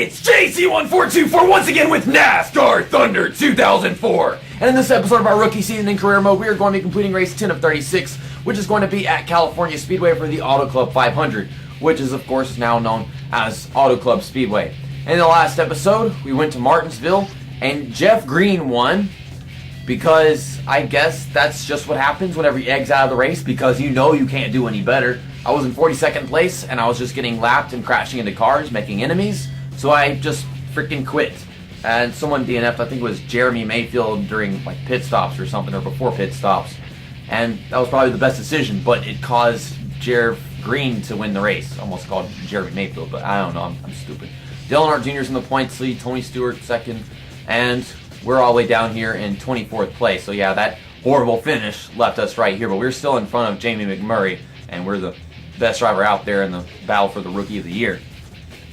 It's JC1424 once again with NASCAR Thunder 2004. And in this episode of our rookie season in career mode, we are going to be completing race 10 of 36, which is going to be at California Speedway for the Auto Club 500, which is of course now known as Auto Club Speedway. And in the last episode, we went to Martinsville, and Jeff Green won, because I guess that's just what happens whenever you eggs out of the race, because you know you can't do any better. I was in 42nd place, and I was just getting lapped and crashing into cars, making enemies, so I just freaking quit. And someone DNF'd, I think it was Jeremy Mayfield during like pit stops or something, or before pit stops, and that was probably the best decision, but it caused Jeff Green to win the race. Almost called Jeremy Mayfield, but I don't know, I'm stupid. Dale Earnhardt Jr.'s in the points lead, Tony Stewart second, and we're all the way down here in 24th place. So yeah, that horrible finish left us right here, but we're still in front of Jamie McMurray, and we're the best driver out there in the battle for the Rookie of the Year.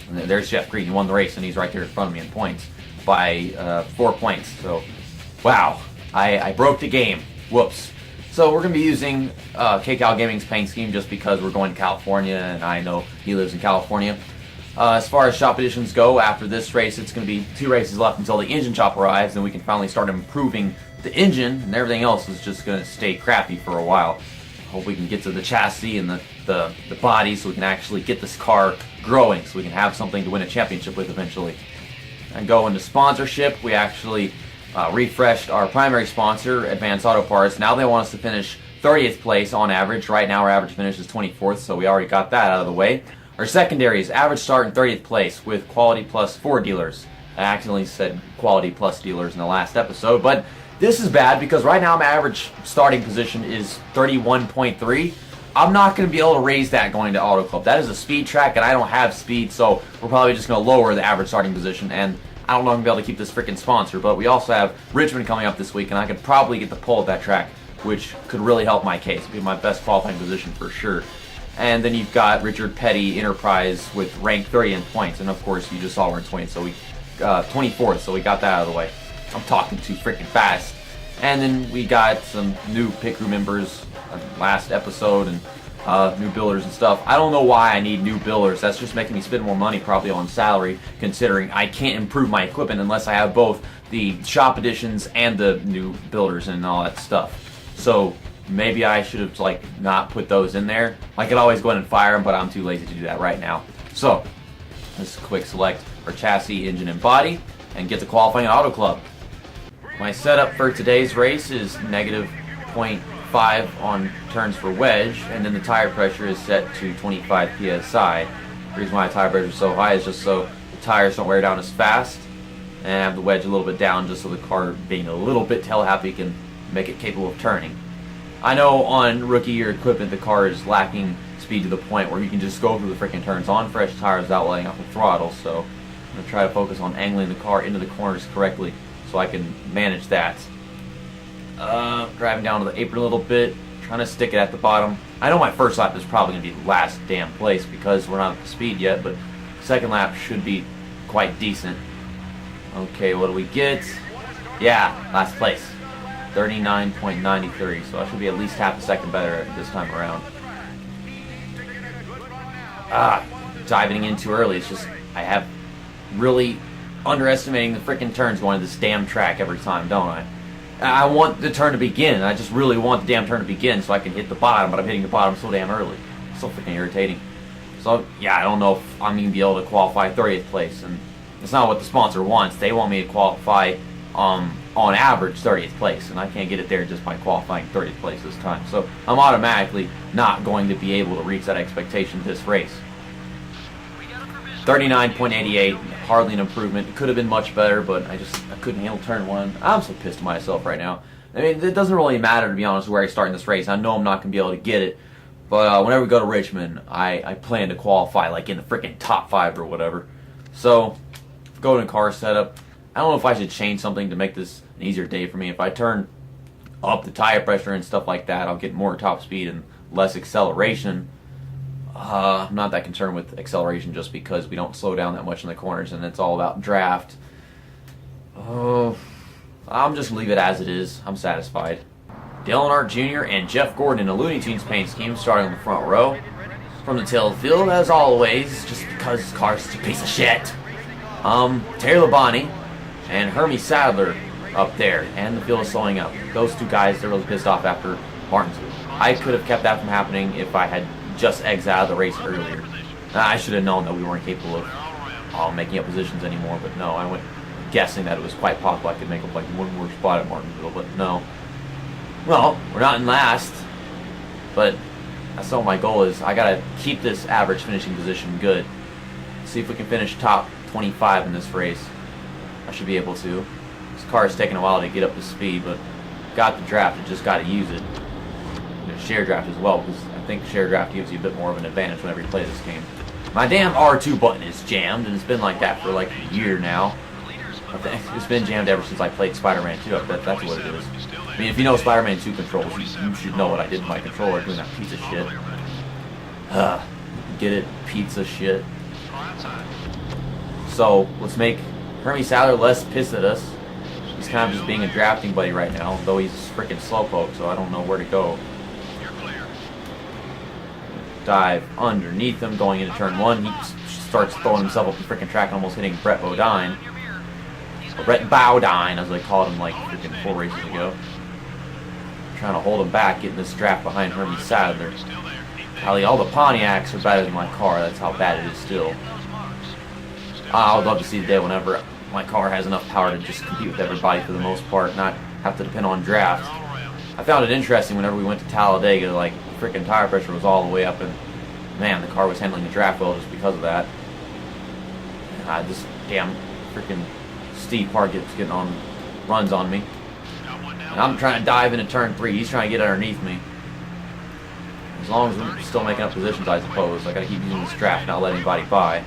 And there's Jeff Green. He won the race, and he's right there in front of me in points by 4 points. So, wow, I broke the game. Whoops. So we're going to be using KCal Gaming's paint scheme just because we're going to California, and I know he lives in California. As far as shop editions go, after this race, it's going to be 2 races left until the engine shop arrives, and we can finally start improving the engine, and everything else is just going to stay crappy for a while. Hope we can get to the chassis and the body so we can actually get this car growing, so we can have something to win a championship with eventually. And go into sponsorship, we actually refreshed our primary sponsor, Advanced Auto Parts. Now they want us to finish 30th place on average. Right now our average finish is 24th, so we already got that out of the way. Our secondary is average start in 30th place with Quality Plus 4 dealers. I accidentally said Quality Plus dealers in the last episode, but this is bad because right now my average starting position is 31.3. I'm not going to be able to raise that going to Auto Club. That is a speed track, and I don't have speed, so we're probably just going to lower the average starting position, and I don't know if I'm going to be able to keep this freaking sponsor, but we also have Richmond coming up this week, and I could probably get the pole at that track, which could really help my case. It'd be my best qualifying position for sure. And then you've got Richard Petty Enterprise with rank 30 in points, and of course you just saw we're in 20th, so we 24th, so we got that out of the way. I'm talking too freaking fast. And then we got some new pit crew members last episode, and new builders and stuff. I don't know why I need new builders. That's just making me spend more money probably on salary, considering I can't improve my equipment unless I have both the shop editions and the new builders and all that stuff. So maybe I should have like not put those in there. I could always go in and fire them, but I'm too lazy to do that right now. So let's quick select our chassis, engine, and body, and get to qualifying at Auto Club. My setup for today's race is negative 0.5 on turns for wedge, and then the tire pressure is set to 25 psi. The reason why the tire pressure is so high is just so the tires don't wear down as fast, and I have the wedge a little bit down just so the car, being a little bit tail happy, can make it capable of turning. I know on rookie year equipment the car is lacking speed to the point where you can just go through the freaking turns on fresh tires without letting off the throttle, so I'm going to try to focus on angling the car into the corners correctly so I can manage that. Driving down to the apron a little bit, trying to stick it at the bottom. I know my first lap is probably going to be the last damn place because we're not at the speed yet, but second lap should be quite decent. Okay, what do we get? Yeah, last place. 39.93, so I should be at least half a second better this time around. Diving in too early. It's just, I have really underestimating the freaking turns going to this damn track every time, don't I? I want the turn to begin. I just really want the damn turn to begin so I can hit the bottom, but I'm hitting the bottom so damn early. It's so freaking irritating. So, yeah, I don't know if I'm going to be able to qualify 30th place, and it's not what the sponsor wants. They want me to qualify on average 30th place, and I can't get it there just by qualifying 30th place this time. So I'm automatically not going to be able to reach that expectation this race. 39.88, hardly an improvement. It could have been much better, but I couldn't handle turn one. I'm so pissed at myself right now. I mean, it doesn't really matter, to be honest, where I start in this race. I know I'm not going to be able to get it, but whenever we go to Richmond, I plan to qualify like in the freaking top 5 or whatever. So, go to car setup. I don't know if I should change something to make this an easier day for me. If I turn up the tire pressure and stuff like that, I'll get more top speed and less acceleration. I'm not that concerned with acceleration just because we don't slow down that much in the corners and it's all about draft. I'm just going to leave it as it is. I'm satisfied. Dale Earnhardt Jr. and Jeff Gordon in a Looney Tunes paint scheme starting on the front row. From the tail of the field, as always, just because this car is such a piece of shit. Terry Labonte and Hermie Sadler up there, and the field is slowing up. Those two guys, they're really pissed off after Martinsville. I could have kept that from happening if I had just exited out of the race earlier. I should have known that we weren't capable of making up positions anymore, but no, I went guessing that it was quite possible I could make up like one more spot at Martinsville, but no. Well, we're not in last, but that's all my goal is. I gotta keep this average finishing position good. See if we can finish top 25 in this race. I should be able to. This car is taking a while to get up to speed, but got the draft, I just gotta use it. Share draft as well, because I think share draft gives you a bit more of an advantage whenever you play this game. My damn R2 button is jammed, and it's been like that for like a year now. I think it's been jammed ever since I played Spider-Man 2. I bet that's what it is. I mean, if you know Spider-Man 2 controls, you should know what I did to my controller doing that piece of shit. Get it? Pizza shit. So, let's make Hermie Sadler less pissed at us. He's kind of just being a drafting buddy right now, though he's freaking slowpoke, so I don't know where to go. Dive underneath him, going into turn 1. He starts throwing himself up the freaking track, almost hitting Brett Bodine. Or Brett Bowdine, as they called him like freaking 4 races ago. Trying to hold him back, getting this draft behind Hermie Sadler. Golly, all the Pontiacs are better than my car. That's how bad it is still. I would love to see the day whenever my car has enough power to just compete with everybody for the most part, not have to depend on draft. I found it interesting whenever we went to Talladega, like, freaking tire pressure was all the way up, and man, the car was handling the draft well just because of that. This damn freaking Steve Park getting on, runs on me. And I'm trying to dive into turn 3. He's trying to get underneath me. As long as we're still making up positions, I suppose. I gotta keep using this draft, not let anybody by.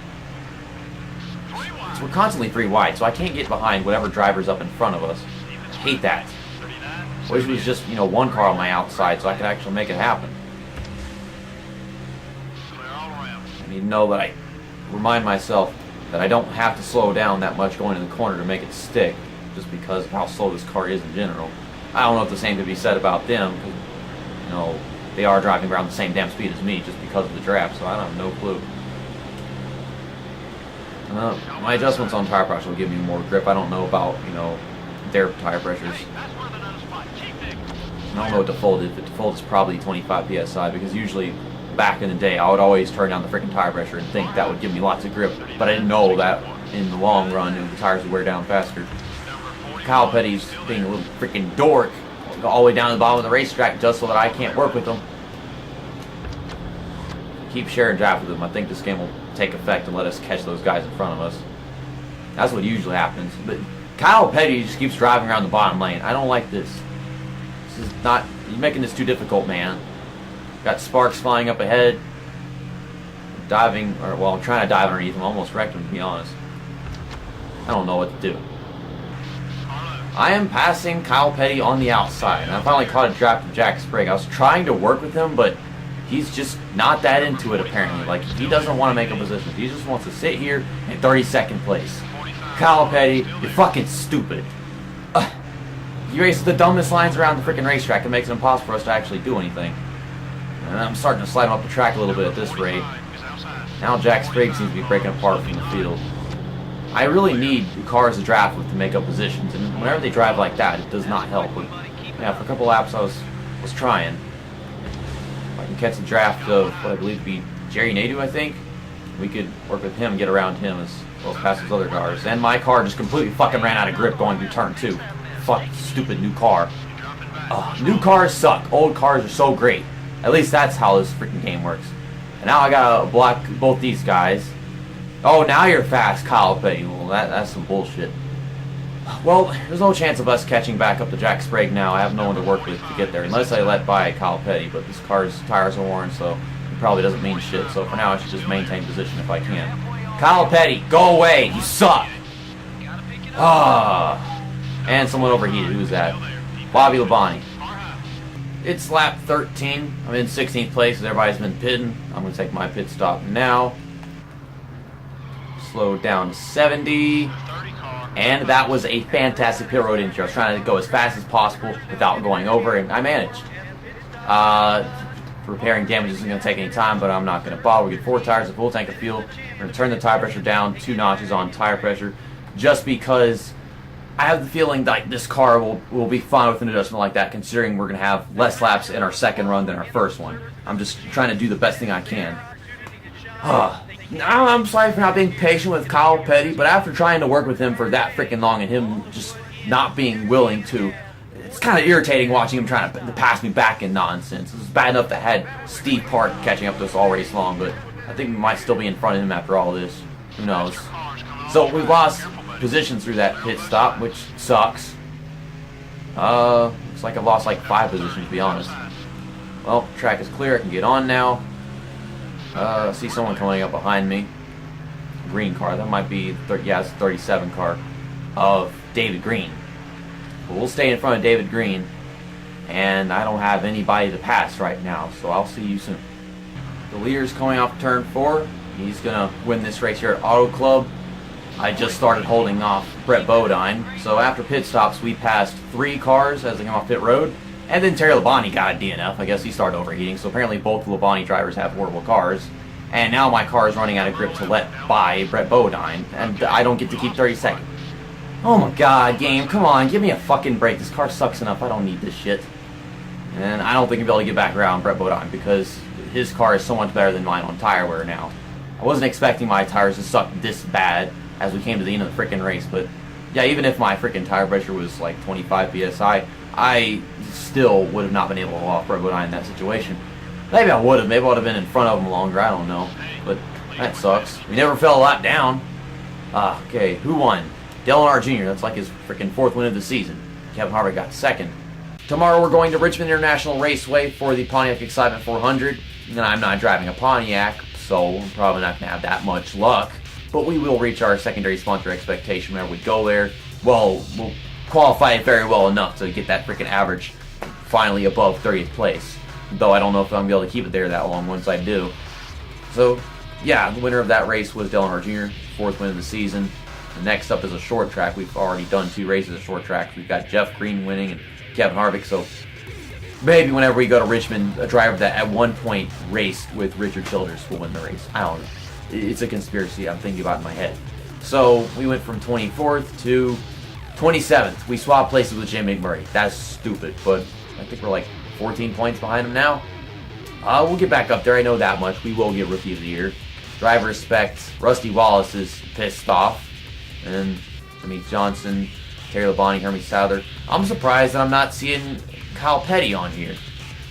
So we're constantly 3 wide, so I can't get behind whatever driver's up in front of us. I hate that. I wish it was just, one car on my outside so I could actually make it happen. I need to know that I remind myself that I don't have to slow down that much going in the corner to make it stick, just because of how slow this car is in general. I don't know if the same could be said about them, because, they are driving around the same damn speed as me just because of the draft, so I don't have no clue. My adjustments on tire pressure will give me more grip. I don't know about, their tire pressures. I don't know what default is. The default is probably 25 PSI, because usually back in the day I would always turn down the freaking tire pressure and think that would give me lots of grip, but I didn't know that in the long run the tires would wear down faster. Kyle Petty's being a little freaking dork, go all the way down to the bottom of the racetrack just so that I can't work with him. Keep sharing draft with him. I think this game will take effect and let us catch those guys in front of us. That's what usually happens. But Kyle Petty just keeps driving around the bottom lane. I don't like this. This is not... You're making this too difficult, man. Got sparks flying up ahead. Diving... I'm trying to dive underneath him. Almost wrecked him, to be honest. I don't know what to do. I am passing Kyle Petty on the outside. And I finally caught a draft of Jack Sprague. I was trying to work with him, but he's just not that into it, apparently. Like, he doesn't want to make a position. He just wants to sit here in 32nd place. Kyle Petty, you're fucking stupid. He races the dumbest lines around the freaking racetrack and makes it impossible for us to actually do anything. And I'm starting to slide him up the track a little bit at this rate. Now Jack Sprague seems to be breaking apart from the field. I really need the cars to draft with to make up positions, and whenever they drive like that, it does not help. But yeah, for a couple laps I was trying. If I can catch the draft of what I believe to be Jerry Nadeau, I think, we could work with him, get around him as well as past those other cars. And my car just completely fucking ran out of grip going through turn 2. Fucking stupid new car. New cars suck. Old cars are so great. At least that's how this freaking game works. And now I gotta block both these guys. Oh, now you're fast, Kyle Petty. Well, that's some bullshit. Well, there's no chance of us catching back up to Jack Sprague now. I have no one to work with to get there, unless I let by Kyle Petty, but this car's tires are worn, so it probably doesn't mean shit. So for now, I should just maintain position if I can. Kyle Petty, go away! You suck! And someone overheated. Who's that? Bobby Labonte. It's lap 13. I'm in 16th place, as everybody's been pitting. I'm going to take my pit stop now. Slow down to 70. And that was a fantastic pit road entry. I was trying to go as fast as possible without going over, and I managed. repairing damage isn't going to take any time, but I'm not going to bother. We get 4 tires, a full tank of fuel. We're going to turn the tire pressure down 2 notches on tire pressure, just because I have the feeling that this car will be fine with an adjustment like that, considering we're going to have less laps in our second run than our first one. I'm just trying to do the best thing I can. I'm sorry for not being patient with Kyle Petty, but after trying to work with him for that freaking long and him just not being willing to, it's kind of irritating watching him trying to pass me back in nonsense. It was bad enough that I had Steve Park catching up to us all race long, but I think we might still be in front of him after all this. Who knows? So we've lost position through that pit stop, which sucks. Looks like I've lost like 5 positions, to be honest. Well, track is clear. I can get on now. I see someone coming up behind me. Green car. That might be, it's the 37 car of David Green. But we'll stay in front of David Green, and I don't have anybody to pass right now, so I'll see you soon. The leader's coming off turn 4. He's going to win this race here at Auto Club. I just started holding off Brett Bodine, so after pit stops we passed 3 cars as they come off pit road, and then Terry Labonte got a DNF. I guess he started overheating, so apparently both the Labonte drivers have horrible cars, and now my car is running out of grip to let by Brett Bodine, and I don't get to keep 32nd. Oh my god, game, come on, give me a fucking break. This car sucks enough, I don't need this shit. And I don't think I'll be able to get back around Brett Bodine because his car is so much better than mine on tire wear now. I wasn't expecting my tires to suck this bad as we came to the end of the freaking race, but yeah, even if my freaking tire pressure was like 25 psi, I still would have not been able to hold off Brett Bodine in that situation. Maybe I would have, maybe I would have been in front of him longer, I don't know, but that sucks. We never fell a lap down. Okay, who won? Dale Earnhardt Jr., that's like his freaking 4th win of the season. Kevin Harvick got 2nd. Tomorrow we're going to Richmond International Raceway for the Pontiac Excitement 400. And I'm not driving a Pontiac, so I'm probably not going to have that much luck. But we will reach our secondary sponsor expectation whenever we go there. Well, we'll qualify it very well enough to get that freaking average finally above 30th place. Though I don't know if I'm going to be able to keep it there that long once I do. So, yeah, the winner of that race was Dale Earnhardt Jr., 4th win of the season. The next up is a short track. We've already done 2 races of short tracks. We've got Jeff Green winning and Kevin Harvick. So maybe whenever we go to Richmond, a driver that at one point raced with Richard Childers will win the race. I don't know. It's a conspiracy I'm thinking about in my head. So we went from 24th to 27th. We swapped places with Jay McMurray. That's stupid, but I think we're like 14 points behind him now. We'll get back up there. I know that much. We will get Rookie of the Year. Driver respect. Rusty Wallace is pissed off. And Jimmy Johnson, Terry Labonte, Hermie Souther. I'm surprised that I'm not seeing Kyle Petty on here.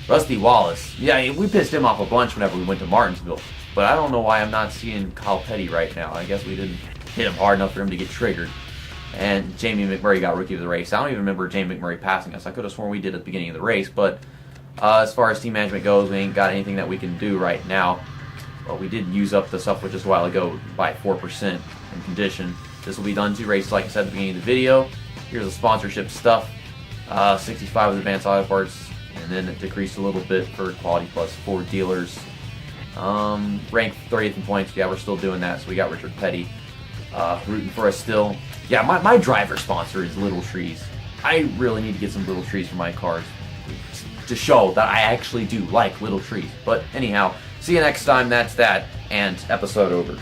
Rusty Wallace. Yeah, we pissed him off a bunch whenever we went to Martinsville. But I don't know why I'm not seeing Kyle Petty right now. I guess we didn't hit him hard enough for him to get triggered. And Jamie McMurray got Rookie of the Race. I don't even remember Jamie McMurray passing us. I could have sworn we did at the beginning of the race. But as far as team management goes, we ain't got anything that we can do right now. But we did use up the stuff just a while ago by 4% in condition. This will be done 2 races, like I said at the beginning of the video. Here's the sponsorship stuff. 65 with Advanced Auto Parts, and then it decreased a little bit for Quality Plus 4 dealers. Ranked 30th in points. Yeah, we're still doing that, so we got Richard Petty rooting for us still. Yeah, my driver sponsor is Little Trees. I really need to get some Little Trees for my cars to show that I actually do like Little Trees. But anyhow, see you next time. That's that, and episode over.